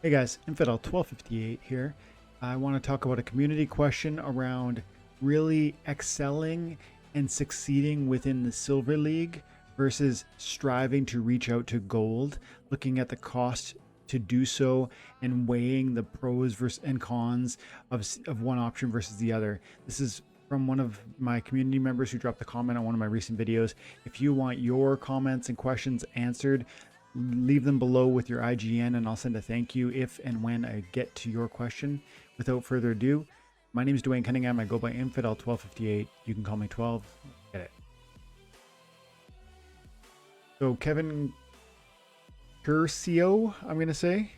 Hey guys, Infidel 1258 here. I want to talk about a community question around really excelling and succeeding within the Silver League versus striving to reach out to gold, looking at the cost to do so and weighing the pros versus and cons of one option versus the other. This is from one of my community members who dropped a comment on one of my recent videos. If you want your comments and questions answered, leave them below with your IGN and I'll send a thank you if and when I get to your question. Without further ado, my name is Dwayne Cunningham. I go by Infidel 1258. You can call me 12. Get it. So Kevin Curcio, I'm going to say,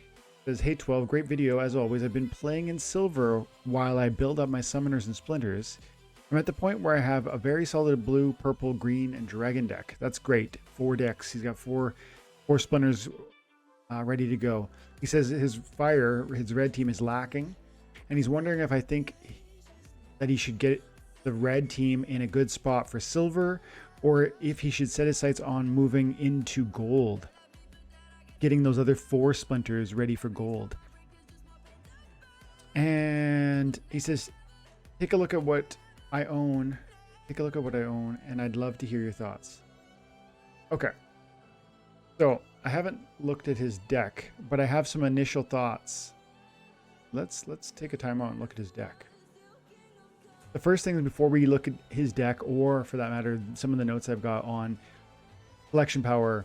says, hey 12, great video as always. I've been playing in silver while I build up my summoners and splinters. I'm at the point where I have a very solid blue, purple, green, and dragon deck. That's great. 4 decks. He's got four splinters ready to go. He says his red team is lacking, and he's wondering if I think that he should get the red team in a good spot for silver, or if he should set his sights on moving into gold, getting those other 4 splinters ready for gold. And he says, take a look at what I own. Take a look at what I own, and I'd love to hear your thoughts. Okay. So I haven't looked at his deck, but I have some initial thoughts. Let's take a time out and look at his deck. The first thing before we look at his deck, or for that matter, some of the notes I've got on collection power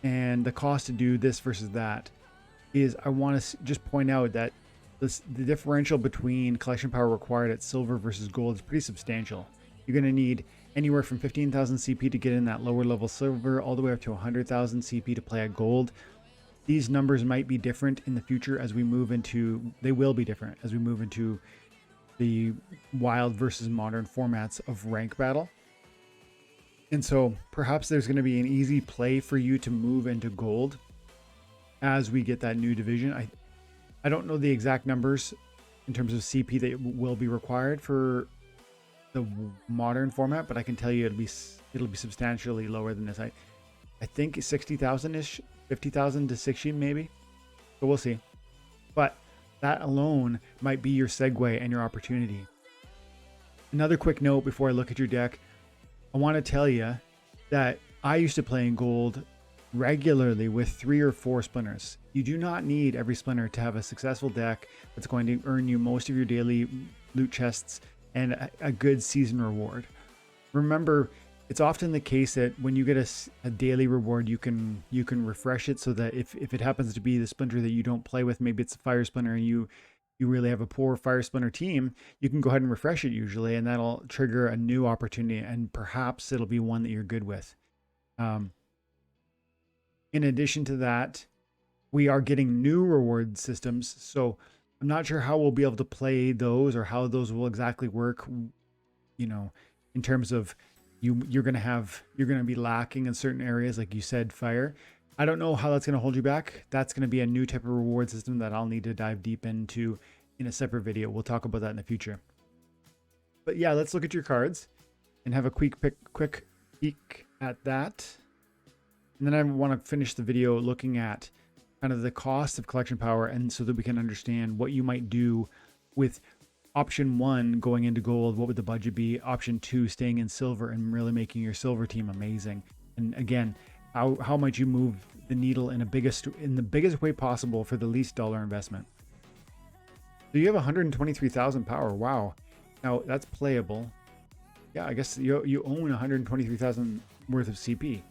and the cost to do this versus that, is I want to just point out that the differential between collection power required at silver versus gold is pretty substantial. You're going to need anywhere from 15,000 CP to get in that lower level silver, all the way up to 100,000 CP to play at gold. These numbers might be different in the future as we move into, they will be different as we move into the wild versus modern formats of rank battle. And so perhaps there's going to be an easy play for you to move into gold as we get that new division. I don't know the exact numbers in terms of CP that will be required for the modern format, but I can tell you it'll be substantially lower than this. I think 60,000-ish, 50,000 to 60 maybe. So we'll see. But that alone might be your segue and your opportunity. Another quick note before I look at your deck, I want to tell you that I used to play in gold regularly with 3 or 4 splinters. You do not need every splinter to have a successful deck that's going to earn you most of your daily loot chests and a good season reward. Remember, it's often the case that when you get a daily reward, you can refresh it so that if it happens to be the splinter that you don't play with, maybe it's a fire splinter and you really have a poor fire splinter team, you can go ahead and refresh it usually, and that'll trigger a new opportunity, and perhaps it'll be one that you're good with. In addition to that, we are getting new reward systems, so I'm not sure how we'll be able to play those or how those will exactly work, you know, in terms of you're going to be lacking in certain areas, like you said, fire. I don't know how that's going to hold you back. That's going to be a new type of reward system that I'll need to dive deep into in a separate video. We'll talk about that in the future. But yeah, let's look at your cards and have a quick peek at that. And then I want to finish the video looking at kind of the cost of collection power, and so that we can understand what you might do with option 1 going into gold. What would the budget be? Option 2 staying in silver and really making your silver team amazing. And again, how might you move the needle in the biggest way possible for the least dollar investment? So you have 123,000 power. Wow. Now that's playable. Yeah, I guess you own 123,000 worth of CP.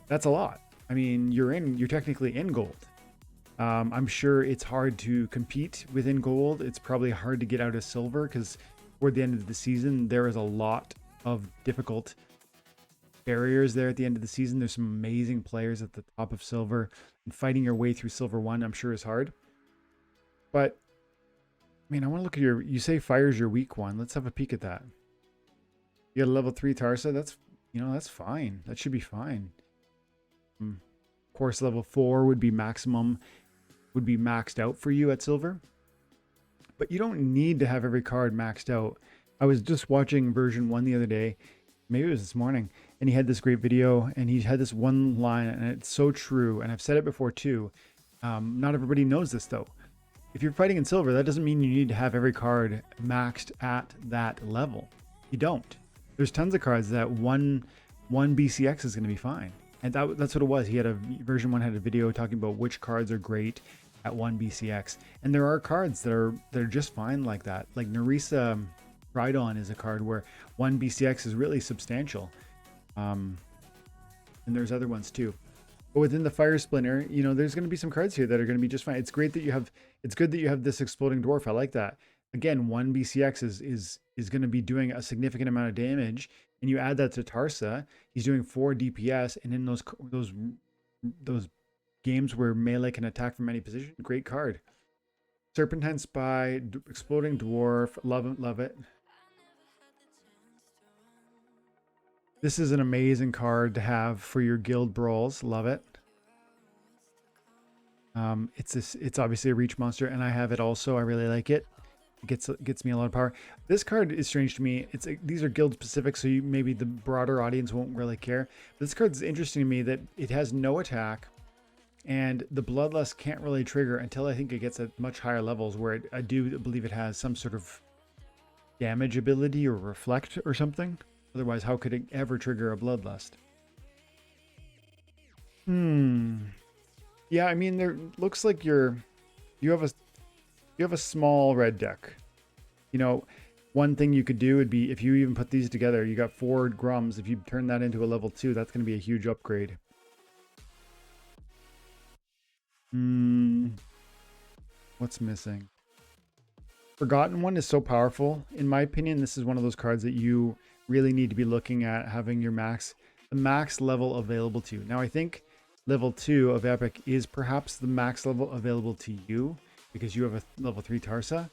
That's a lot. I mean, you're technically in gold. I'm sure it's hard to compete within gold. It's probably hard to get out of silver because toward the end of the season, there is a lot of difficult barriers there at the end of the season. There's some amazing players at the top of silver, and fighting your way through silver 1, I'm sure is hard. But I mean, I want to look at you say fire's your weak one. Let's have a peek at that. You got a level 3 Tarsa. That's fine. That should be fine. Of course, level 4 would be maxed out for you at silver, but you don't need to have every card maxed out. I was just watching version 1 the other day, maybe it was this morning, and he had this great video, and he had this one line, and it's so true, and I've said it before too. Not everybody knows this though. If you're fighting in silver, that doesn't mean you need to have every card maxed at that level. You don't. There's tons of cards that one BCX is going to be fine. And that's what it was. He had version 1 had a video talking about which cards are great at 1 BCX. And there are cards that are just fine like that. Like Nerissa Rhydon is a card where 1 BCX is really substantial. And there's other ones too. But within the Fire Splinter, you know, there's going to be some cards here that are going to be just fine. It's great that it's good that you have this Exploding Dwarf. I like that. Again, 1 BCX is going to be doing a significant amount of damage, and you add that to Tarsa, he's doing 4 DPS, and in those games where melee can attack from any position, great card. Serpentine Spy, Exploding Dwarf, love it. This is an amazing card to have for your guild brawls. Love it. It's obviously a reach monster, and I have it also. I really like it. It gets me a lot of power. This card is strange to me. These are guild specific, so maybe the broader audience won't really care. But this card is interesting to me that it has no attack, and the Bloodlust can't really trigger until I think it gets at much higher levels, where I do believe it has some sort of damage ability or reflect or something. Otherwise, how could it ever trigger a Bloodlust? Yeah, I mean, there looks like you have a small red deck. You know, one thing you could do would be, if you even put these together, you got 4 Grums. If you turn that into a level 2, that's going to be a huge upgrade. What's missing? Forgotten One is so powerful. In my opinion, this is one of those cards that you really need to be looking at having the max level available to you. Now, I think level 2 of Epic is perhaps the max level available to you because you have a level 3 Tarsa.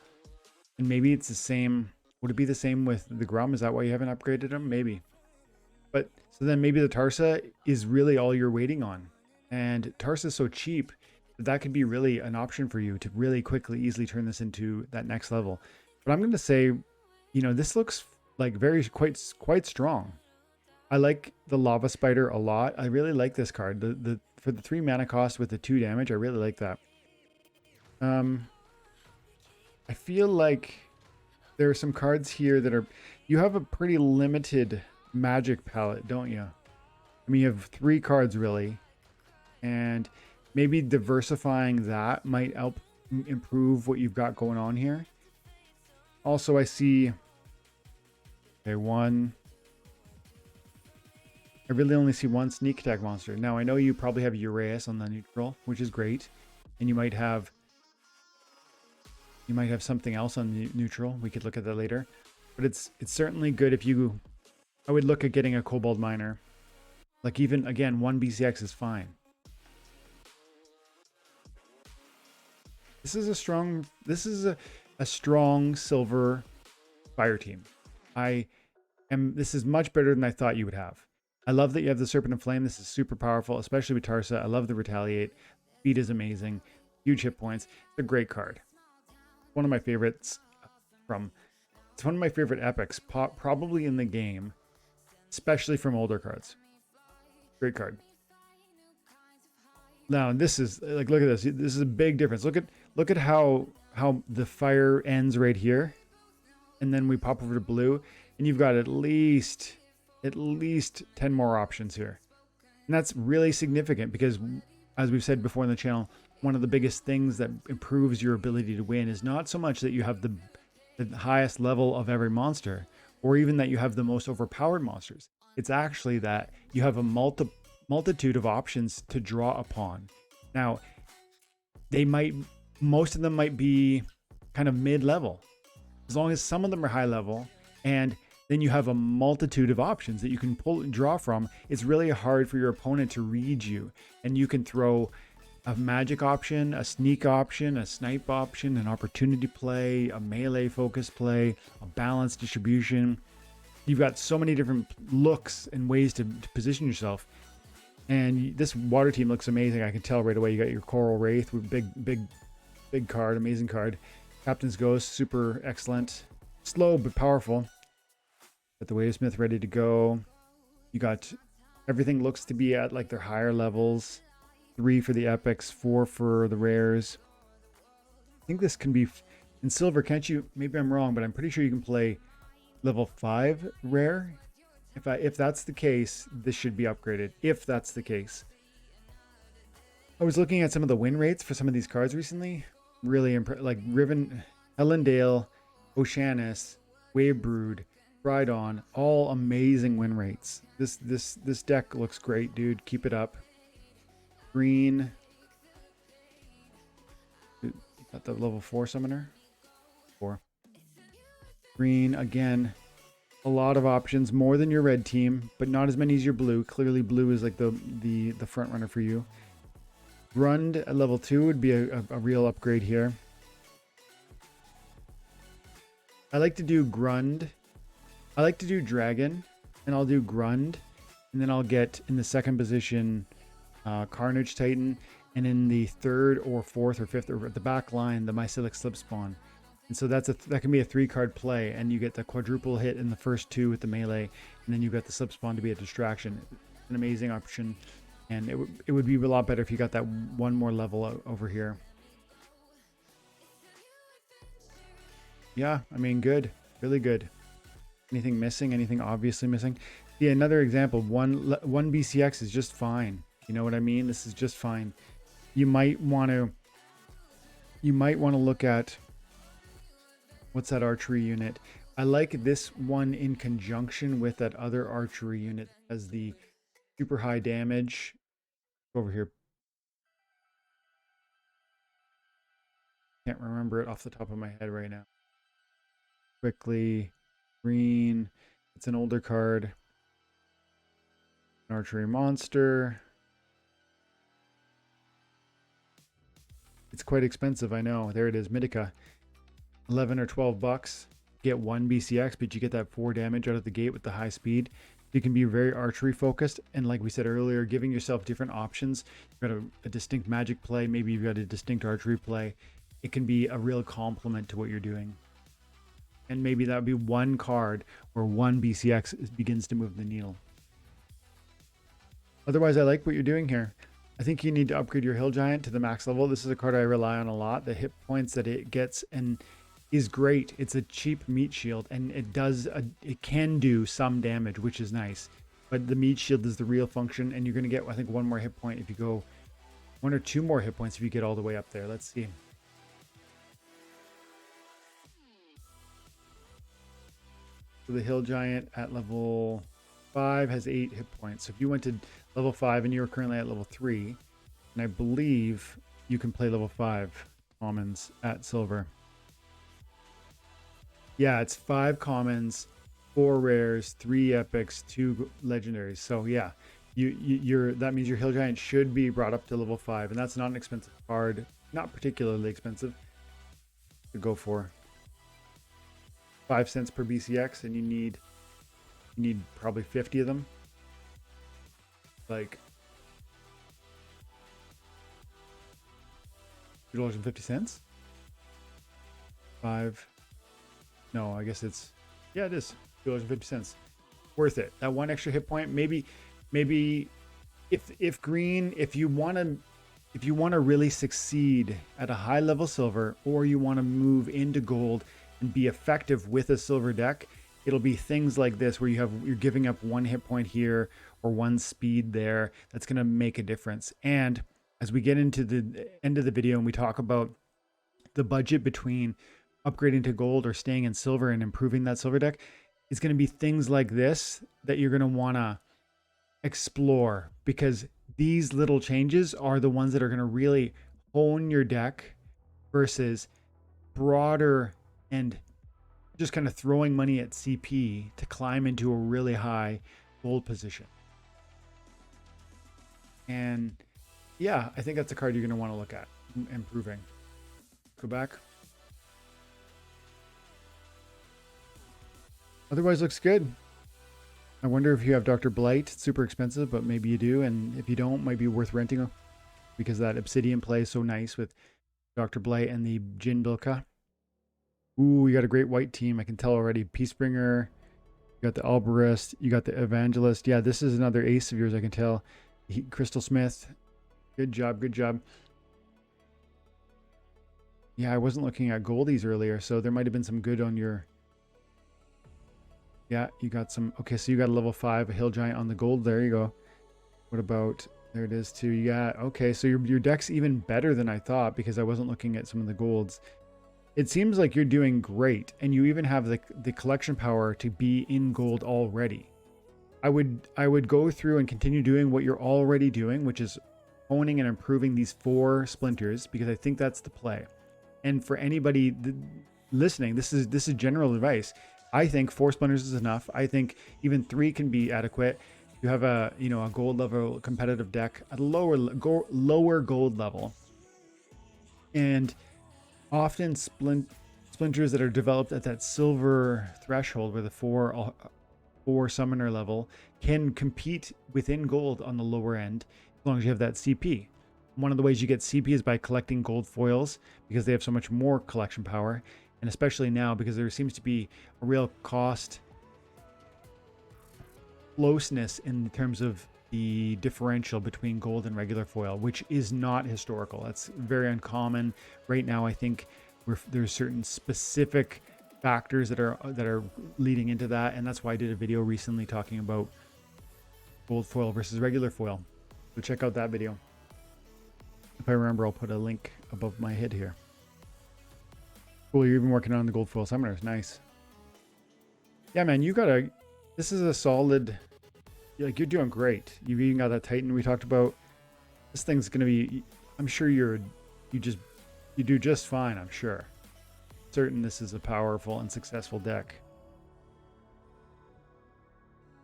And maybe it's the same. Would it be the same with the Grum? Is that why you haven't upgraded them? Maybe. But so then maybe the Tarsa is really all you're waiting on. And Tarsa is so cheap that could be really an option for you to really quickly, easily turn this into that next level. But I'm going to say, you know, this looks like quite strong. I like the Lava Spider a lot. I really like this card. For the 3 mana cost with the 2 damage, I really like that. I feel like there are some cards here that are... You have a pretty limited magic palette, don't you? I mean, you have 3 cards really, and maybe diversifying that might help improve what you've got going on here. Also, I see... Okay, I really only see 1 sneak attack monster. Now, I know you probably have Uraeus on the neutral, which is great. And you might have something else on the neutral. We could look at that later. But it's certainly good if you... I would look at getting a Kobold Miner. Like, even, again, 1 BCX is fine. This is a strong silver fire team. This is much better than I thought you would have. I love that you have the Serpent of Flame. This is super powerful, especially with Tarsa. I love the Retaliate. Speed is amazing. Huge hit points. It's a great card. One of my favorites it's one of my favorite epics, probably in the game, especially from older cards. Great card. Now, this is like, look at this. This is a big difference. Look at how the fire ends right here. And then we pop over to blue, and you've got at least 10 more options here. And that's really significant because, as we've said before in the channel, one of the biggest things that improves your ability to win is not so much that you have the highest level of every monster, or even that you have the most overpowered monsters. It's actually that you have a multitude of options to draw upon. Now, most of them might be kind of mid-level, as long as some of them are high level, and then you have a multitude of options that you can pull and draw from. It's really hard for your opponent to read you, and you can throw a magic option, a sneak option, a snipe option, an opportunity play, a melee focus play, a balanced distribution. You've got so many different looks and ways to position yourself. And this water team looks amazing. I can tell right away. You got your Coral Wraith with big card, amazing card. Captain's Ghost, super excellent. Slow but powerful. Got the Wavesmith ready to go. You got everything looks to be at like their higher levels. 3 for the epics, 4 for the rares. I think this can be in silver. Can't you? Maybe I'm wrong, but I'm pretty sure you can play level 5 rare. If that's the case, this should be upgraded. If that's the case. I was looking at some of the win rates for some of these cards recently. Really like Riven, Ellendale, Oceanus, Wavebrood, Rhydon, all amazing win rates. This deck looks great, dude. Keep it up. Green. Got the level 4 summoner. 4. Green again. A lot of options, more than your red team, but not as many as your blue. Clearly blue is like the front runner for you. Grund at level 2 would be a real upgrade here. I like to do Grund. I like to do Dragon, and I'll do Grund, and then I'll get in the second position Carnage Titan, and in the third or fourth or fifth or at the back line the Mycelic Slip Spawn. And so that can be a 3-card play, and you get the quadruple hit in the first 2 with the melee, and then you got the Slip Spawn to be a distraction. An amazing option, and it would be a lot better if you got that one more level over here. Yeah, I mean, good, really good. Anything missing? Anything obviously missing? Yeah, another example. One BCX is just fine. You know what I mean? This is just fine. You might want to look at what's that archery unit. I like this one in conjunction with that other archery unit as the super high damage. Over here. Can't remember it off the top of my head right now. Quickly. Green. It's an older card. An archery monster. It's quite expensive, I know. There it is, Mythica. 11 or 12 bucks. Get 1 BCX, but you get that 4 damage out of the gate with the high speed. You can be very archery focused, and like we said earlier, giving yourself different options. You've got a distinct magic play, maybe you've got a distinct archery play. It can be a real complement to what you're doing. And maybe that would be one card where 1 BCX begins to move the needle. Otherwise, I like what you're doing here. I think you need to upgrade your Hill Giant to the max level. This is a card I rely on a lot. The hit points that it gets and is great. It's a cheap meat shield, and it can do some damage, which is nice. But the meat shield is the real function, and you're going to get, I think, 1 more hit point if you go, 1 or 2 more hit points if you get all the way up there. Let's see. So the Hill Giant at level 5 has 8 hit points. So if you went to level 5 and you're currently at level 3, and I believe you can play level 5 commons at silver. Yeah, it's 5 commons, 4 rares, 3 epics, 2 legendaries. So yeah, that means your Hill Giant should be brought up to level 5, and that's not an expensive card, not particularly expensive to go for. 5 cents per BCX, and you need probably 50 of them. Like $2.50. 5. No, I guess it's, yeah, it is $2.50. Worth it. That 1 extra hit point. Maybe if green, if you want to really succeed at a high level silver, or you want to move into gold and be effective with a silver deck, it'll be things like this where you're giving up 1 hit point here or 1 speed there. That's going to make a difference. And as we get into the end of the video and we talk about the budget between upgrading to gold or staying in silver and improving that silver deck, it's going to be things like this that you're going to want to explore, because these little changes are the ones that are going to really hone your deck versus broader and just kind of throwing money at CP to climb into a really high gold position. And yeah, I think that's a card you're going to want to look at improving. Go back. Otherwise, looks good. I wonder if you have Dr. Blight. It's super expensive, but maybe you do. And if you don't, it might be worth renting, because that Obsidian play is so nice with Dr. Blight and the Jin Bilka. Ooh, you got a great white team. I can tell already. Peacebringer. You got the Albarist. You got the Evangelist. Yeah, this is another ace of yours, I can tell. Crystal Smith. Good job. Good job. Yeah, I wasn't looking at goldies earlier, so there might have been some good on your... Yeah, you got some... Okay, so you got a level 5, a hill giant on the gold. There you go. What about... There it is too. Yeah, okay, so your deck's even better than I thought because I wasn't looking at some of the golds. It seems like you're doing great, and you even have the collection power to be in gold already. I would go through and continue doing what you're already doing, which is honing and improving these 4 splinters, because I think that's the play. And for anybody listening, this is general advice. I think 4 splinters is enough. I think even 3 can be adequate. You have a gold level competitive deck at a lower gold level, and often splinters that are developed at that silver threshold, where the 4 summoner level can compete within gold on the lower end, as long as you have that CP. One of the ways you get CP is by collecting gold foils, because they have so much more collection power, and especially now because there seems to be a real cost closeness in terms of the differential between gold and regular foil, which is not historical. That's very uncommon right now. I think there's certain specific factors that are leading into that, and that's why I did a video recently talking about gold foil versus regular foil. So check out that video. If I remember, I'll put a link above my head here. Cool, you're even working on the gold foil summoners. Nice. Yeah, man, this is a solid, like, you're doing great. You've even got that Titan we talked about. This thing's gonna be, I'm sure you do just fine, I'm sure. Certain this is a powerful and successful deck.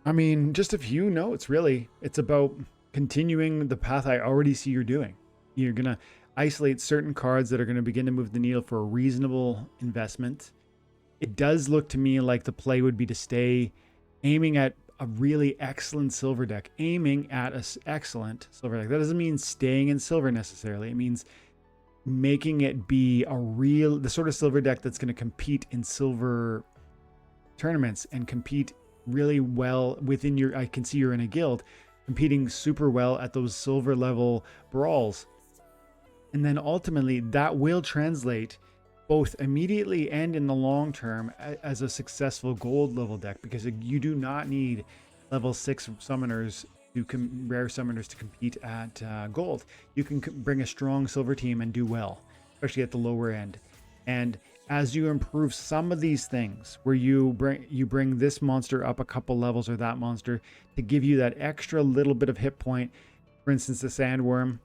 I mean, just a few notes, really. It's about continuing the path I already see you're doing. You're gonna isolate certain cards that are gonna begin to move the needle for a reasonable investment. It does look to me like the play would be to stay aiming at a really excellent silver deck. Aiming at an excellent silver deck. That doesn't mean staying in silver necessarily. It means making it be the sort of silver deck that's going to compete in silver tournaments and compete really well within your... I can see you're in a guild, competing super well at those silver level brawls. And then ultimately that will translate both immediately and in the long term as a successful gold level deck, because you do not need level 6 summoners rare summoners to compete at gold. You can bring a strong silver team and do well, especially at the lower end. And as you improve some of these things, where you bring this monster up a couple levels, or that monster, to give you that extra little bit of hit point, for instance the sandworm,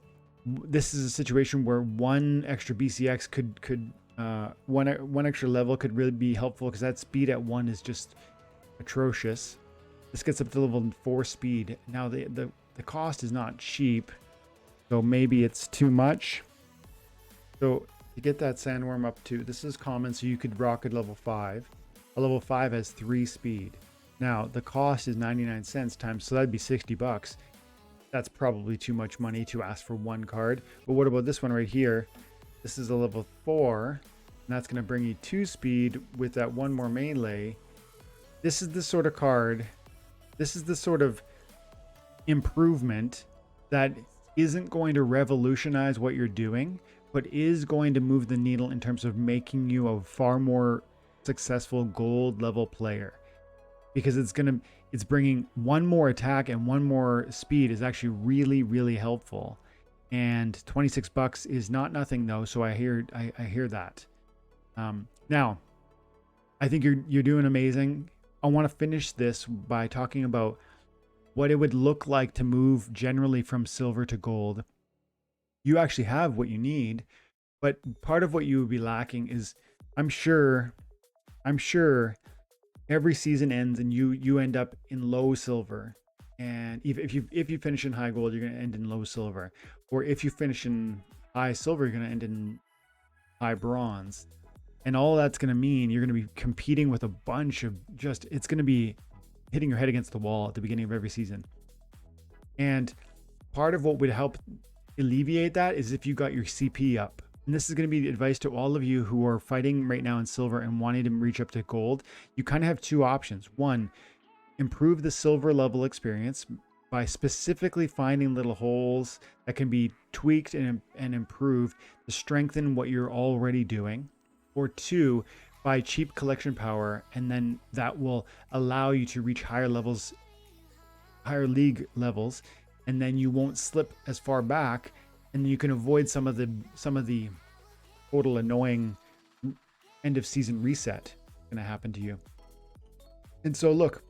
this is a situation where one extra BCX could one extra level could really be helpful, because that speed at 1 is just atrocious. This gets up to level 4 speed. Now the cost is not cheap, so maybe it's too much. So to get that sandworm up to, this is common, so you could rock at level 5. A level 5 has 3 speed. Now the cost is 99 cents times, so that'd be $60. That's probably too much money to ask for one card. But what about this one right here? This is a level 4, and that's going to bring you 2 speed with that 1 more melee. This is the sort of card, this is the sort of improvement that isn't going to revolutionize what you're doing, but is going to move the needle in terms of making you a far more successful gold level player. Because it's bringing 1 more attack and 1 more speed is actually really, really helpful. And $26 is not nothing though, so I hear that. Now, I think you're doing amazing. I want to finish this by talking about what it would look like to move generally from silver to gold. You actually have what you need, but part of what you would be lacking is, I'm sure every season ends and you end up in low silver. And if you finish in high gold, you're going to end in low silver. Or if you finish in high silver, you're going to end in high bronze. And all that's going to mean you're going to be competing with a bunch of it's going to be hitting your head against the wall at the beginning of every season. And part of what would help alleviate that is if you got your CP up. And this is going to be advice to all of you who are fighting right now in silver and wanting to reach up to gold. You kind of have 2 options. 1, improve the silver level experience, by specifically finding little holes that can be tweaked and improved to strengthen what you're already doing, or two, by cheap collection power, and then that will allow you to reach higher levels, higher league levels, and then you won't slip as far back, and you can avoid some of the total annoying end of season reset going to happen to you. And so look,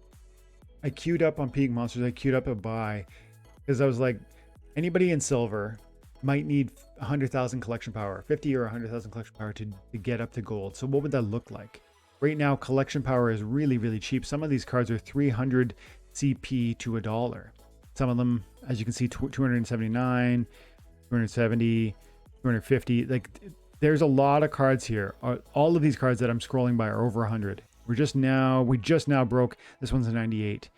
I queued up on Peak Monsters, I queued up a buy because I was like, anybody in silver might need 100,000 collection power, 50 or 100,000 collection power to get up to gold. So what would that look like? Right now, collection power is really, really cheap. Some of these cards are 300 CP to $1. Some of them, as you can see, 279, 270, 250. Like, there's a lot of cards here. All of these cards that I'm scrolling by are over 100. We just now broke, this one's a 98.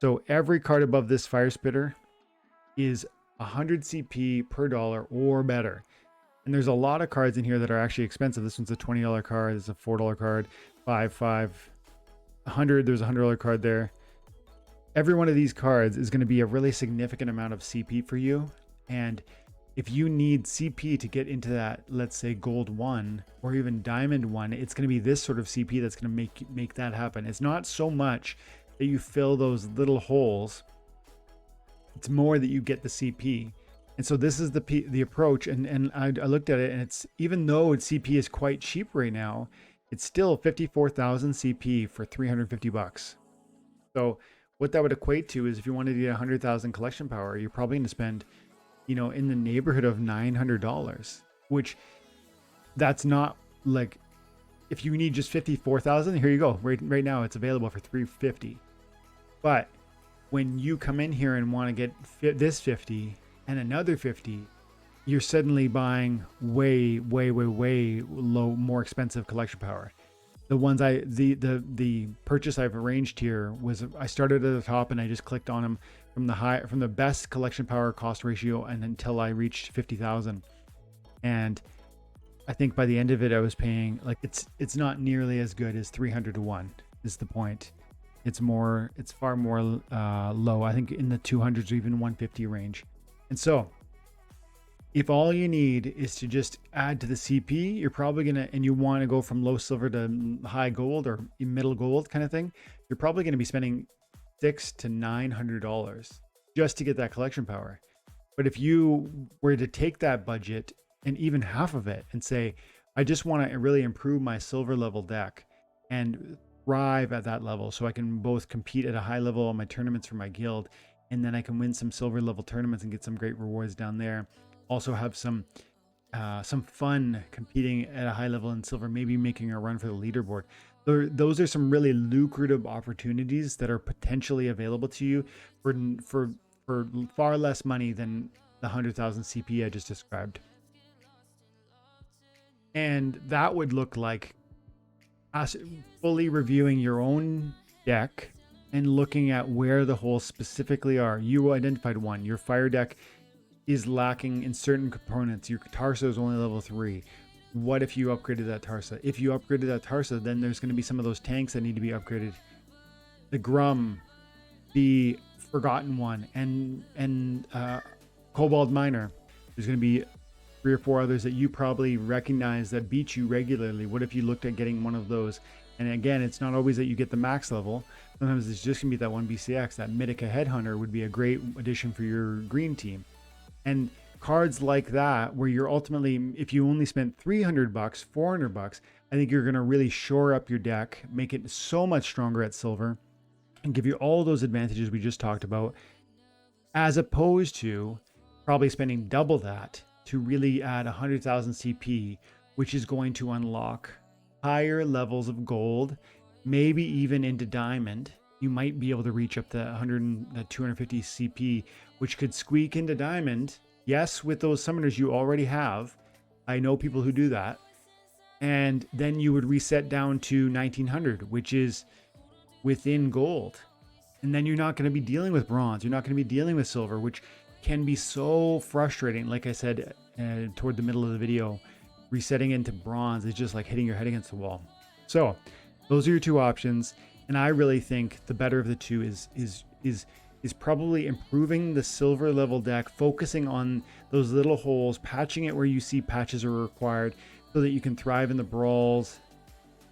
So every card above this Fire Spitter is 100 CP per dollar or better. And there's a lot of cards in here that are actually expensive. This one's a $20 card. This is a $4 card, 100. There's a $100 card there. Every one of these cards is going to be a really significant amount of CP for you. And if you need CP to get into that, let's say gold 1 or even diamond 1, it's going to be this sort of CP that's going to make that happen. It's not so much that you fill those little holes. It's more that you get the CP. And so this is the approach. And I looked at it, and it's, even though CP is quite cheap right now, it's still 54,000 CP for $350. So what that would equate to is, if you wanted to get 100,000 collection power, you're probably going to spend, in the neighborhood of $900, which that's not like, if you need just 54,000, here you go. Right now it's available for $350. But when you come in here and want to get this 50 and another 50, you're suddenly buying way low, more expensive collection power. The ones the purchase I've arranged here was, I started at the top and I just clicked on them from the best collection power cost ratio, and until I reached 50,000. And I think by the end of it, I was paying, like, it's not nearly as good as 300 to 1 is the point. It's far more low. I think in the 200s or even 150 range. And so if all you need is to just add to the CP, you're probably and you want to go from low silver to high gold or middle gold kind of thing, you're probably going to be spending $600 to $900 just to get that collection power. But if you were to take that budget and even half of it and say, I just want to really improve my silver level deck and thrive at that level, so I can both compete at a high level on my tournaments for my guild, and then I can win some silver level tournaments and get some great rewards down there. Also have some fun competing at a high level in silver, maybe making a run for the leaderboard. Those are some really lucrative opportunities that are potentially available to you for far less money than the 100,000 CP I just described. And that would look like us fully reviewing your own deck and looking at where the holes specifically are. You identified one. Your fire deck is lacking in certain components. Your Tarsa is only level 3. What if you upgraded that Tarsa? If you upgraded that Tarsa, then there's going to be some of those tanks that need to be upgraded. The Grum, the Forgotten One, and Cobalt Miner. There's going to be 3 or 4 others that you probably recognize that beat you regularly. What if you looked at getting one of those? And again, it's not always that you get the max level. Sometimes it's just going to be that one BCX. That Mythica Headhunter would be a great addition for your green team. And cards like that, where you're ultimately, if you only spent $300, $400, I think you're going to really shore up your deck, make it so much stronger at silver, and give you all those advantages we just talked about, as opposed to probably spending double that to really add 100,000 CP, which is going to unlock higher levels of gold, maybe even into diamond. You might be able to reach up to 250 CP, which could squeak into diamond. Yes, with those summoners you already have. I know people who do that. And then you would reset down to 1900, which is within gold. And then you're not going to be dealing with bronze. You're not going to be dealing with silver, which can be so frustrating. Like I said, toward the middle of the video, resetting into bronze is just like hitting your head against the wall. So those are your two options. And I really think the better of the two is is probably improving the silver level deck, focusing on those little holes, patching it where you see patches are required so that you can thrive in the brawls,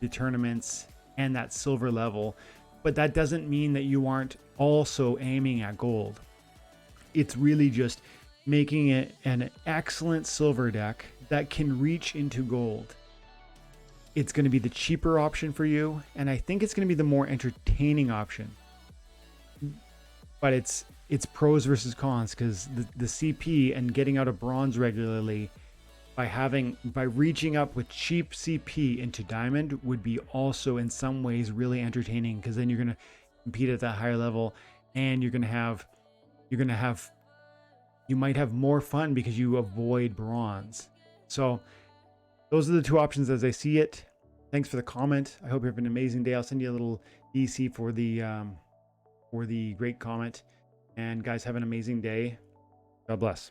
the tournaments, and that silver level. But that doesn't mean that you aren't also aiming at gold. It's really just making it an excellent silver deck that can reach into gold. It's going to be the cheaper option for you, and I think it's going to be the more entertaining option. But it's pros versus cons, because the CP and getting out of bronze regularly by reaching up with cheap CP into diamond would be also in some ways really entertaining, because then you're going to compete at that higher level, and you might have more fun because you avoid bronze. So those are the two options as I see it. Thanks for the comment. I hope you have an amazing day. I'll send you a little DC for the great comment. And guys, have an amazing day. God bless.